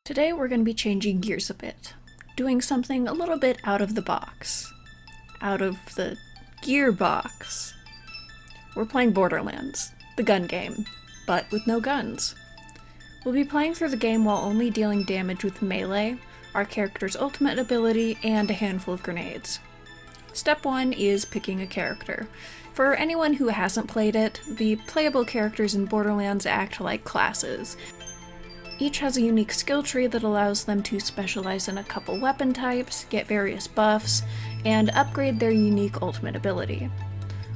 Today we're going to be changing gears a bit, doing something a little bit out of the box. Out of the gearbox. We're playing Borderlands, the gun game, but with no guns. We'll be playing through the game while only dealing damage with melee, our character's ultimate ability, and a handful of grenades. Step 1 is picking a character. For anyone who hasn't played it, the playable characters in Borderlands act like classes. Each has a unique skill tree that allows them to specialize in a couple weapon types, get various buffs, and upgrade their unique ultimate ability.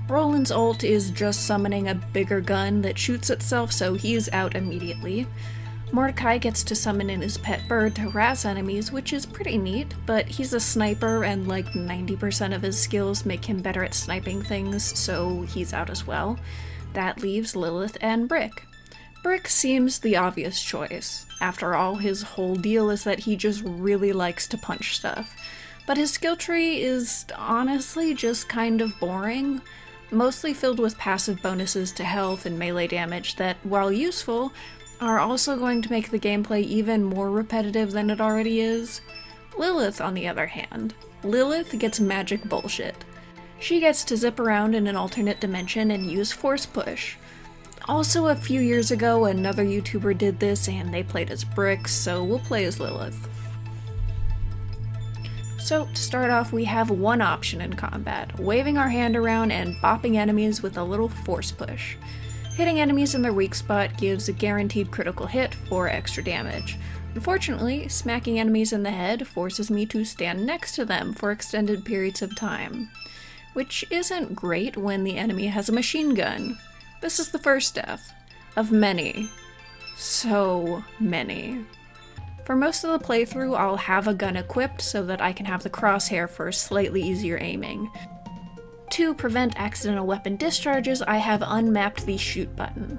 Roland's ult is just summoning a bigger gun that shoots itself, so he's out immediately. Mordecai gets to summon in his pet bird to harass enemies, which is pretty neat, but he's a sniper and like 90% of his skills make him better at sniping things, so he's out as well. That leaves Lilith and Brick. Brick seems the obvious choice. After all, his whole deal is that he just really likes to punch stuff. But his skill tree is honestly just kind of boring, mostly filled with passive bonuses to health and melee damage that, while useful, are also going to make the gameplay even more repetitive than it already is. Lilith, on the other hand. Lilith gets magic bullshit. She gets to zip around in an alternate dimension and use force push. Also, a few years ago, another YouTuber did this and they played as Brick, so we'll play as Lilith. So, to start off, we have one option in combat, waving our hand around and bopping enemies with a little force push. Hitting enemies in their weak spot gives a guaranteed critical hit for extra damage. Unfortunately, smacking enemies in the head forces me to stand next to them for extended periods of time, which isn't great when the enemy has a machine gun. This is the first death. Of many. So many. For most of the playthrough, I'll have a gun equipped so that I can have the crosshair for slightly easier aiming. To prevent accidental weapon discharges, I have unmapped the shoot button.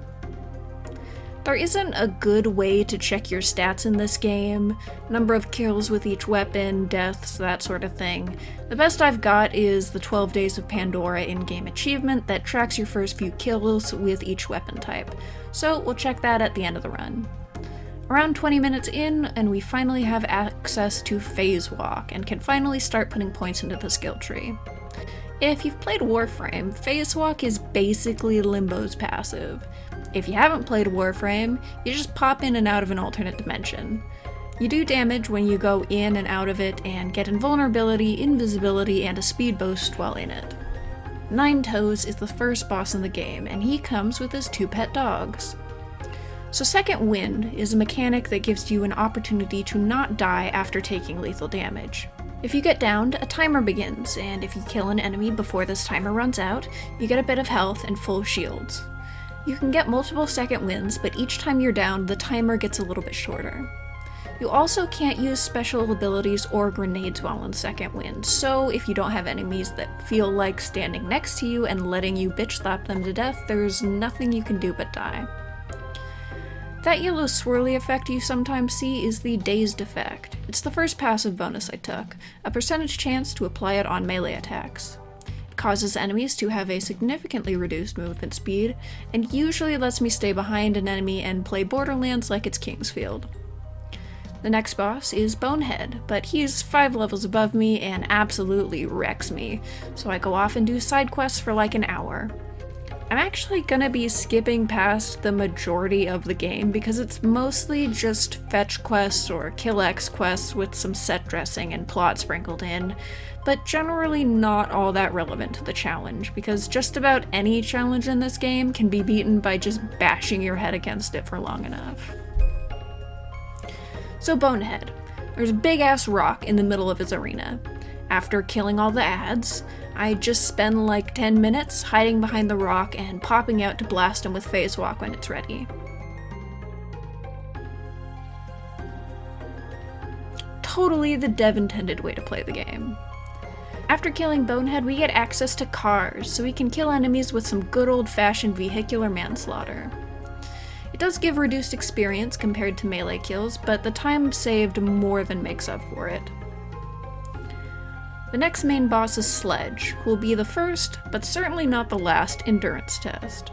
There isn't a good way to check your stats in this game, number of kills with each weapon, deaths, that sort of thing. The best I've got is the 12 Days of Pandora in-game achievement that tracks your first few kills with each weapon type, so we'll check that at the end of the run. Around 20 minutes in, and we finally have access to Phase Walk, and can finally start putting points into the skill tree. If you've played Warframe, Phase Walk is basically Limbo's passive. If you haven't played Warframe, you just pop in and out of an alternate dimension. You do damage when you go in and out of it, and get invulnerability, invisibility, and a speed boost while in it. Nine Toes is the first boss in the game, and he comes with his two pet dogs. So Second Wind is a mechanic that gives you an opportunity to not die after taking lethal damage. If you get downed, a timer begins, and if you kill an enemy before this timer runs out, you get a bit of health and full shields. You can get multiple second wins, but each time you're down, the timer gets a little bit shorter. You also can't use special abilities or grenades while in second wind, so if you don't have enemies that feel like standing next to you and letting you bitch slap them to death, there's nothing you can do but die. That yellow swirly effect you sometimes see is the Dazed effect. It's the first passive bonus I took, a percentage chance to apply it on melee attacks. It causes enemies to have a significantly reduced movement speed, and usually lets me stay behind an enemy and play Borderlands like it's Kingsfield. The next boss is Bonehead, but he's 5 levels above me and absolutely wrecks me, so I go off and do side quests for like an hour. I'm actually gonna be skipping past the majority of the game because it's mostly just fetch quests or kill X quests with some set dressing and plot sprinkled in, but generally not all that relevant to the challenge because just about any challenge in this game can be beaten by just bashing your head against it for long enough. So Bonehead. There's a big ass rock in the middle of his arena. After killing all the ads, I just spend like 10 minutes hiding behind the rock and popping out to blast him with Phase Walk when it's ready. Totally the dev-intended way to play the game. After killing Bonehead, we get access to cars, so we can kill enemies with some good old-fashioned vehicular manslaughter. It does give reduced experience compared to melee kills, but the time saved more than makes up for it. The next main boss is Sledge, who will be the first, but certainly not the last, endurance test.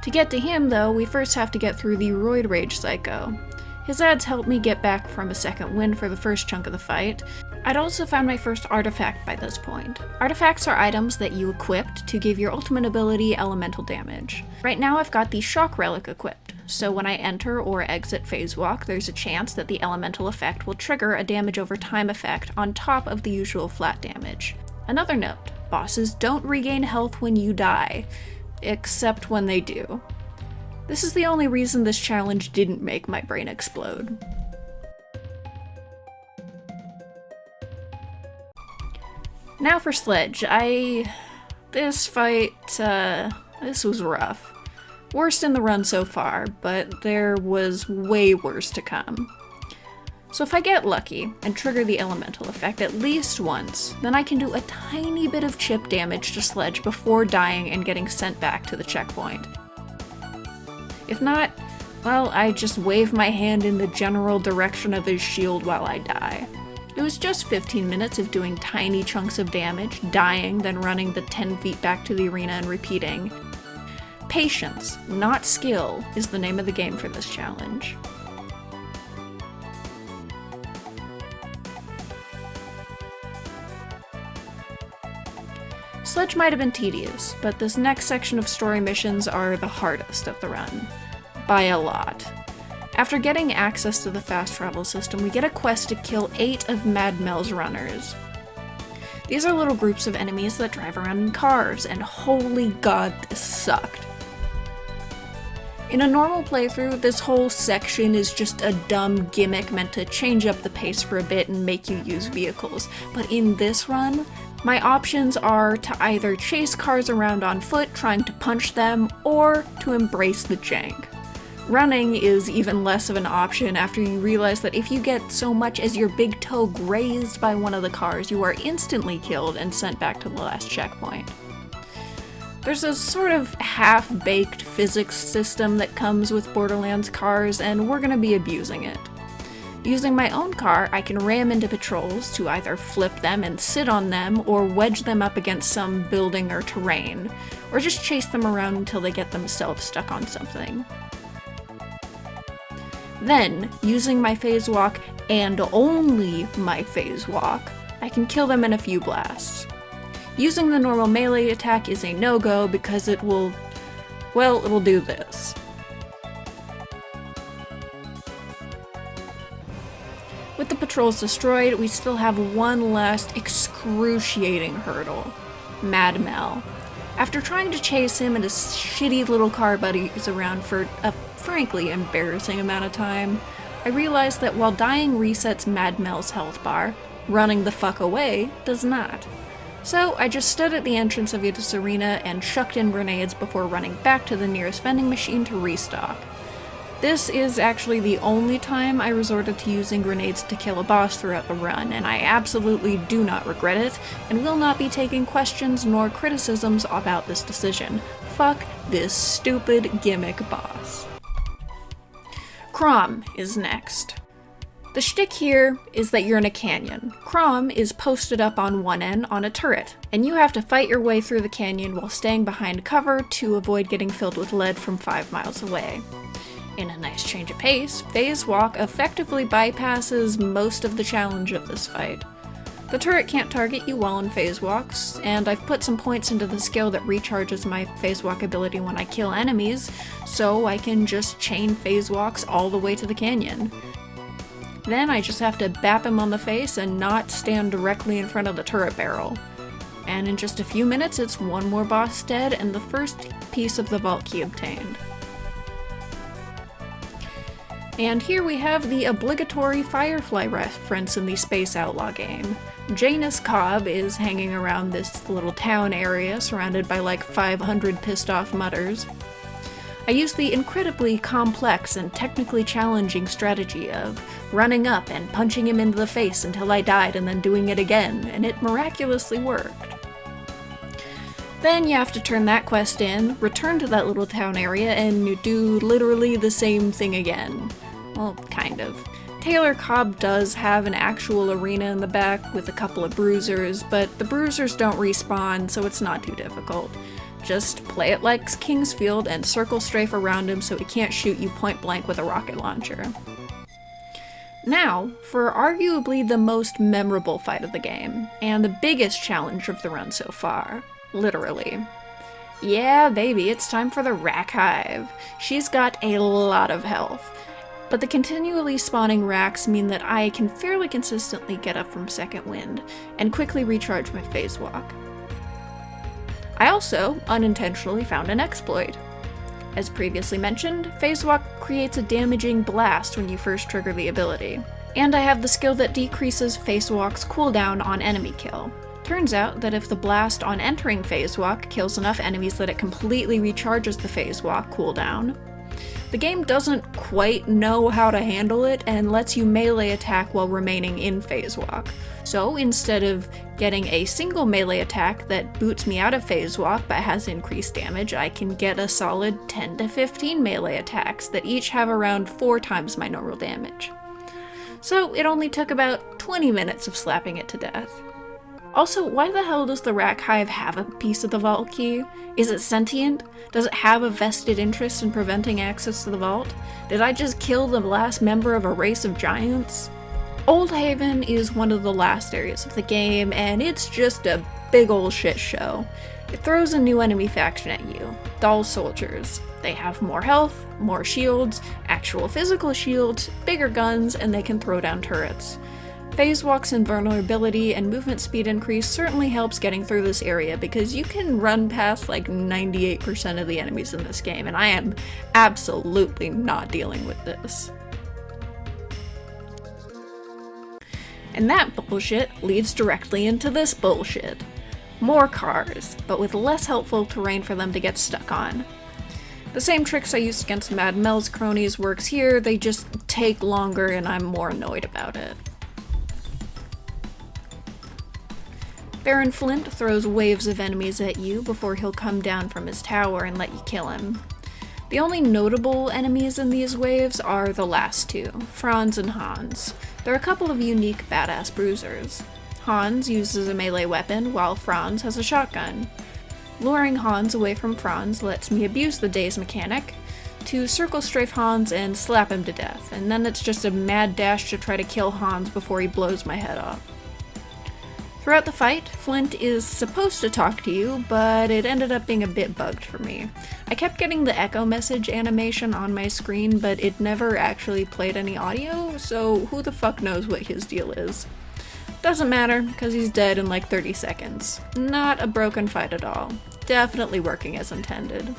To get to him, though, we first have to get through the Roid Rage Psycho. His ads helped me get back from a second wind for the first chunk of the fight. I'd also found my first artifact by this point. Artifacts are items that you equipped to give your ultimate ability elemental damage. Right now I've got the Shock Relic equipped, so when I enter or exit Phase Walk, there's a chance that the elemental effect will trigger a damage over time effect on top of the usual flat damage. Another note, bosses don't regain health when you die, except when they do. This is the only reason this challenge didn't make my brain explode. Now for Sledge. This fight, this was rough. Worst in the run so far, but there was way worse to come. So if I get lucky and trigger the elemental effect at least once, then I can do a tiny bit of chip damage to Sledge before dying and getting sent back to the checkpoint. If not, well, I just wave my hand in the general direction of his shield while I die. It was just 15 minutes of doing tiny chunks of damage, dying, then running the 10 feet back to the arena and repeating. Patience, not skill, is the name of the game for this challenge. Sledge might have been tedious, but this next section of story missions are the hardest of the run. By a lot. After getting access to the fast travel system, we get a quest to kill 8 of Mad Mel's runners. These are little groups of enemies that drive around in cars, and holy god, this sucked. In a normal playthrough, this whole section is just a dumb gimmick meant to change up the pace for a bit and make you use vehicles, but in this run, my options are to either chase cars around on foot trying to punch them, or to embrace the jank. Running is even less of an option after you realize that if you get so much as your big toe grazed by one of the cars, you are instantly killed and sent back to the last checkpoint. There's a sort of half-baked physics system that comes with Borderlands cars, and we're gonna be abusing it. Using my own car, I can ram into patrols to either flip them and sit on them, or wedge them up against some building or terrain, or just chase them around until they get themselves stuck on something. Then, using my phase walk, and only my phase walk, I can kill them in a few blasts. Using the normal melee attack is a no-go because it'll do this. With the patrols destroyed, we still have one last excruciating hurdle. Mad Mel. After trying to chase him and his shitty little car buddies around for a frankly embarrassing amount of time, I realized that while dying resets Mad Mel's health bar, running the fuck away does not. So I just stood at the entrance of this arena and chucked in grenades before running back to the nearest vending machine to restock. This is actually the only time I resorted to using grenades to kill a boss throughout the run, and I absolutely do not regret it, and will not be taking questions nor criticisms about this decision. Fuck this stupid gimmick boss. Crom is next. The shtick here is that you're in a canyon. Crom is posted up on one end on a turret, and you have to fight your way through the canyon while staying behind cover to avoid getting filled with lead from 5 miles away. In a nice change of pace, Phase Walk effectively bypasses most of the challenge of this fight. The turret can't target you while in Phase Walks, and I've put some points into the skill that recharges my Phase Walk ability when I kill enemies, so I can just chain Phase Walks all the way to the canyon. Then I just have to bap him on the face and not stand directly in front of the turret barrel. And in just a few minutes, it's one more boss dead and the first piece of the vault key obtained. And here we have the obligatory Firefly reference in the Space Outlaw game. Janus Cobb is hanging around this little town area surrounded by like 500 pissed off mutters. I used the incredibly complex and technically challenging strategy of running up and punching him into the face until I died and then doing it again, and it miraculously worked. Then you have to turn that quest in, return to that little town area, and do literally the same thing again. Well, kind of. Taylor Cobb does have an actual arena in the back with a couple of bruisers, but the bruisers don't respawn, so it's not too difficult. Just play it like Kingsfield and circle strafe around him so he can't shoot you point blank with a rocket launcher. Now, for arguably the most memorable fight of the game, and the biggest challenge of the run so far. Literally. Yeah, baby, it's time for the Rack Hive. She's got a lot of health, but the continually spawning racks mean that I can fairly consistently get up from second wind and quickly recharge my phase walk. I also unintentionally found an exploit. As previously mentioned, phase walk creates a damaging blast when you first trigger the ability, and I have the skill that decreases phase walk's cooldown on enemy kill. Turns out that if the blast on entering phase walk kills enough enemies that it completely recharges the phase walk cooldown, the game doesn't quite know how to handle it and lets you melee attack while remaining in phase walk. So instead of getting a single melee attack that boots me out of phase walk but has increased damage, I can get a solid 10 to 15 melee attacks that each have around 4 times my normal damage. So it only took about 20 minutes of slapping it to death. Also, why the hell does the Rack Hive have a piece of the vault key? Is it sentient? Does it have a vested interest in preventing access to the vault? Did I just kill the last member of a race of giants? Old Haven is one of the last areas of the game, and it's just a big ol' shit show. It throws a new enemy faction at you, Doll Soldiers. They have more health, more shields, actual physical shields, bigger guns, and they can throw down turrets. Phase walk's invulnerability and movement speed increase certainly helps getting through this area because you can run past like 98% of the enemies in this game, and I am absolutely not dealing with this. And that bullshit leads directly into this bullshit. More cars, but with less helpful terrain for them to get stuck on. The same tricks I used against Mad Mel's cronies works here, they just take longer and I'm more annoyed about it. Baron Flint throws waves of enemies at you before he'll come down from his tower and let you kill him. The only notable enemies in these waves are the last two, Franz and Hans. They're a couple of unique badass bruisers. Hans uses a melee weapon while Franz has a shotgun. Luring Hans away from Franz lets me abuse the daze mechanic to circle strafe Hans and slap him to death, and then it's just a mad dash to try to kill Hans before he blows my head off. Throughout the fight, Flint is supposed to talk to you, but it ended up being a bit bugged for me. I kept getting the echo message animation on my screen, but it never actually played any audio, so who the fuck knows what his deal is. Doesn't matter, because he's dead in like 30 seconds. Not a broken fight at all. Definitely working as intended.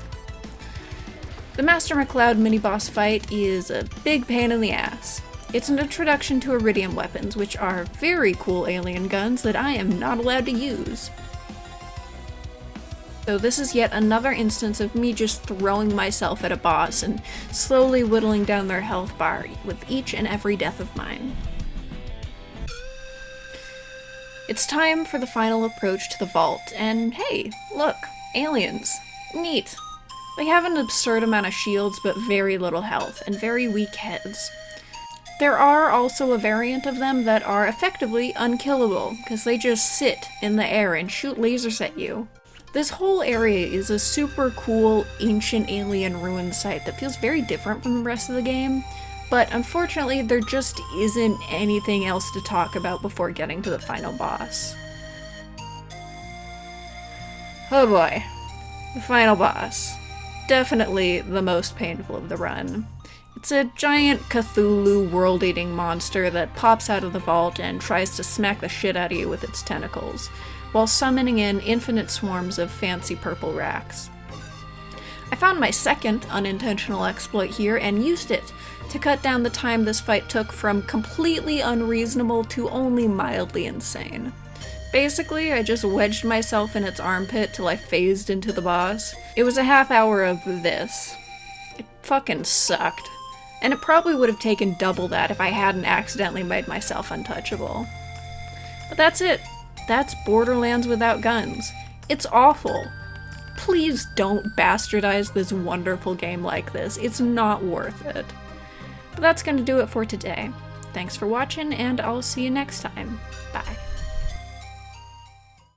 The Master McCloud mini-boss fight is a big pain in the ass. It's an introduction to iridium weapons, which are very cool alien guns that I am not allowed to use. So this is yet another instance of me just throwing myself at a boss and slowly whittling down their health bar with each and every death of mine. It's time for the final approach to the vault, and hey, look, aliens. Neat. They have an absurd amount of shields but very little health, and very weak heads. There are also a variant of them that are effectively unkillable, because they just sit in the air and shoot lasers at you. This whole area is a super cool ancient alien ruin site that feels very different from the rest of the game, but unfortunately there just isn't anything else to talk about before getting to the final boss. Oh boy, the final boss. Definitely the most painful of the run. It's a giant Cthulhu world-eating monster that pops out of the vault and tries to smack the shit out of you with its tentacles, while summoning in infinite swarms of fancy purple racks. I found my second unintentional exploit here and used it to cut down the time this fight took from completely unreasonable to only mildly insane. Basically, I just wedged myself in its armpit till I phased into the boss. It was a half hour of this. It fucking sucked. And it probably would have taken double that if I hadn't accidentally made myself untouchable. But that's it. That's Borderlands without guns. It's awful. Please don't bastardize this wonderful game like this. It's not worth it. But that's gonna do it for today. Thanks for watching, and I'll see you next time. Bye.